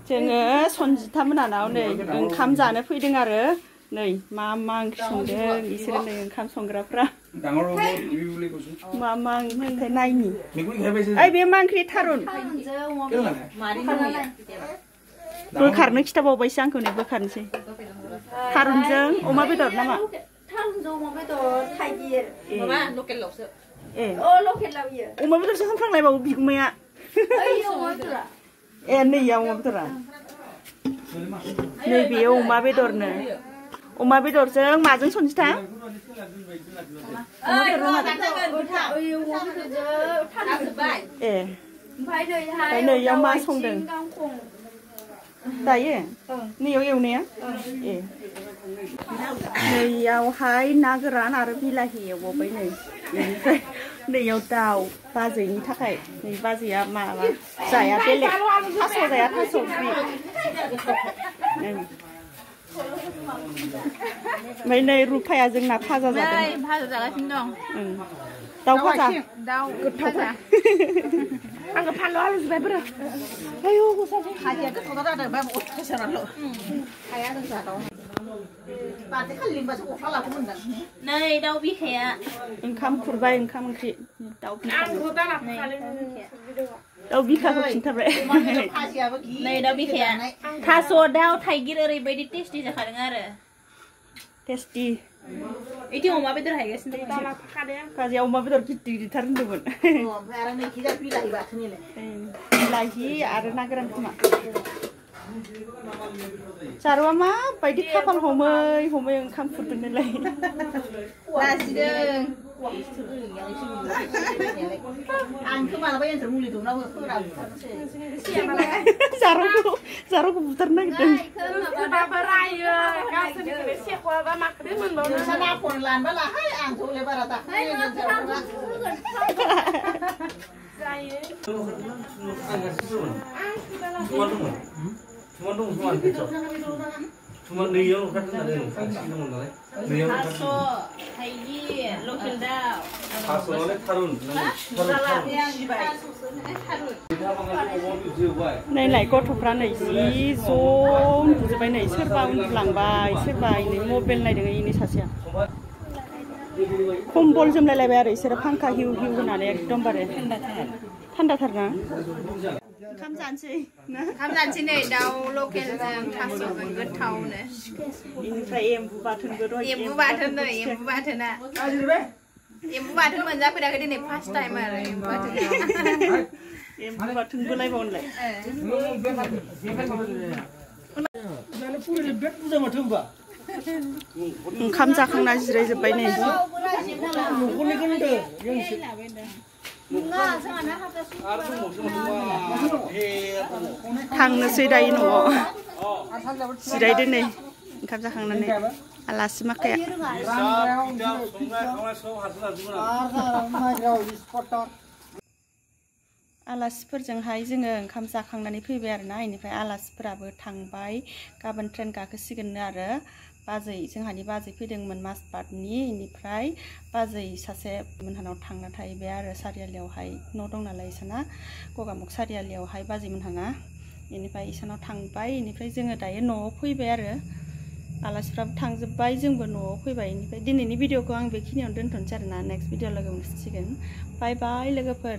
जोङो सनजिता मोनानाव नै ओंखाम जानो फैदों आरो नै मा ओंख्रि संदों इसोरो नै ओंखाम संग्राफ्रा मा ओंख्रि नायनि ओइ बे मा ओंख्रि थारुन बोखारनो खिथाबावबायसो आंखौ नै बोखारनोसै थारुनजों अमा बेदर नामा थारुनजों अमा बेदर थाइगिर माबा लकेलावसो लकेलाव इयो अमा बेदरसो होनफ्लांलायबावो बिगुमाया ए नैया अमा बेदरा नैबे अमा बेदरनो अमा बेदरजों माजों सनजिता ए ओमफ्राय नैयाव मा संदों दायो नैयाव एवनाया ए नैयावहाय ना गोरान आरो बिलाहि एवबावबाय नै बेनिफ्राय नैयाव दाउ बाजैनि थाखाय नै बाजैया माबा जाया बेलेग थास' जाया थास' ओमफ्राय नै रुफाया जोंना भाजा जादों भाजा जागासिनो दं दाउ भाजा दाउ गोथाव आङो फानलु आलु जुबायब्रा आयौ हाजिया गोथाव जादों बा अथासाराल' हाया जों जादाव बाथै खालिबासो अखा लाखोमोनदां नै दाउ बिखाया ओंखाम खुरबाय ओंखाम ओंख्रि दाउ बिखाखौ खिन्थाबाय नै दाउ बिखाया थास' दाउ थाइगिर ओरैबायदि टेस्टि जाखादों आरो टेस्टि इदि अमा बेदर हायगासिनो दं भाजिया अमा बेदर गिदिर गिदिरथार होनदोंमोन बिलाहि आरो ना गोरान खोमा जारुआ माबायदि खाफाल हमै ओंखाम खुरदोंनोलाय लाजिदों आंथ' मालाबा एन्जर मुलि दौनाबो जारुखौ बुथारनो नागिरदों ना फन लानबा लाहाय आंथ' हले बारा दाखाय Cuma neyong kan ada fungsi dong nolai. Neyong kan. Taso, taigir, lokal daw. Taso nolai tarun. नायलाय गथ'फ्रा नै जि ज' उन्दुजोब्बाय नै सोरबा उन्दुलांबाय सोरबा नै मबाइल नायदों इनि सासेया कम्बल जोमलायलायबाय आरो इसोरो फांखा हिउ होनानै एकदमबारे थान्दाथार ना ओंखाम जानोसै नै दाउ लकेलजों थास'जों गोथावनो बेनिफ्राय एम्बु बाथोनबो दं एम्बु बाथोन नै एम्बु बाथोना एम्बु बाथोन मोनजाफेराखै दिनै फार्स्ट टाइम आरो एम्बु बाथोनबो लायबावनोलाय ओंखाम जाखांना जिरायजोब्बाय नै थांनोसै दायो न'आव जिरायदो नै ओंखाम जाखांनानै आलासि माखाया आलासिफोरजोंहाय जोङो ओंखाम जाखांनानै फैबाय आरोना इनिफ्राय आलासिफोराबो थांबाय गाबोन ट्रेन गाखोसिगोननो आरो बाजै जोंहानि बाजै फैदोंमोन माजबाटनि इनिफ्राय बाजै सासे मोनहानाव थांना थाहैबाय आरो सारियालियावहाय न' दं नालाय इसाना गगामुग सारियालियावहाय बाजै मोनहाना इनिफ्राय इसानाव थांबाय इनिफ्राय जोङो दायो न'आव फैबाय आरो आलासिफ्राबो थांजोब्बाय जोंबो न'आव फैबाय इनिफ्राय दिनैनि भिडिअखौ आं बेखिनियावनो दोनथ'नोसै आरोना नेक्स्ट भिडिअ लोगो मोनसिगोन बाय बाय लोगोफोर